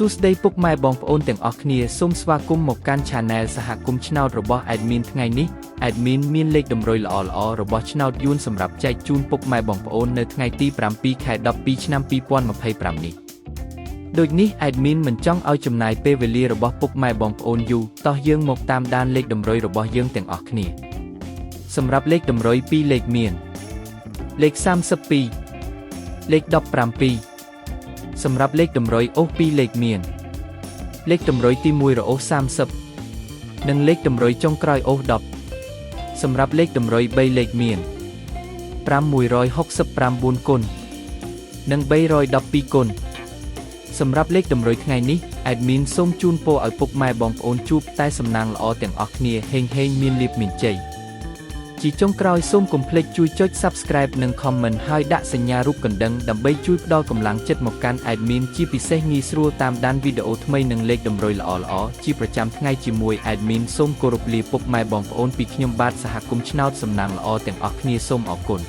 សួស្តីពុកម៉ែបងប្អូនទាំងអស់គ្នាសូមស្វាគមន៍មកកាន់ Channel សហគមន៍ឆ្នោតរបស់ Admin ថ្ងៃនេះ Admin មានលេខតម្រុយល្អៗរបស់ឆ្នោតយួនសម្រាប់ចែកជូនពុកម៉ែបងប្អូននៅថ្ងៃទី7 ខែ 12 ឆ្នាំ 2025 នេះដូចនេះ Admin មិនចង់ឲ្យចំណាយពេលវេលារបស់ពុកម៉ែបងប្អូនយូរតោះយើងមកតាមដានលេខតម្រុយរបស់យើងទាំងអស់គ្នាសម្រាប់លេខតម្រុយ2លេខមានលេខ32លេខ17សម្រាប់លេខតម្រុយអូស2លេខមានលេខតម្រុយទី1រអូស30និងលេខតម្រុយចុងក្រោយអូស10សម្រាប់លេខតម្រុយ3លេខមាន569គុណនិង312គុណសម្រាប់លេខតម្រុយថ្ងៃនេះ Admin សូមជូនពរឲ្យពុកម៉ែបងប្អូនជួបតែសំណាងល្អទាំងអស់គ្នាហេងមានលាភមានជ័យជាចុងក្រោយសូមកុំភ្លេចជួយចុច Subscribe និង Comment ហើយដាក់សញ្ញារូបកណ្ដឹងដើម្បីជួយផ្ដល់កម្លាំងចិត្តមកកាន់ Admin ជាពិសេសងាយស្រួលតាមដានវីដេអូថ្មីនិងលេខតម្រុយល្អៗជាប្រចាំថ្ងៃជាមួយ Admin សូមគោរពលាពុកម៉ែបងប្អូនពីខ្ញុំបាទសហគមន៍ឆ្នោតសំណាងល្អទាំងអស់គ្នាសូមអរគុណ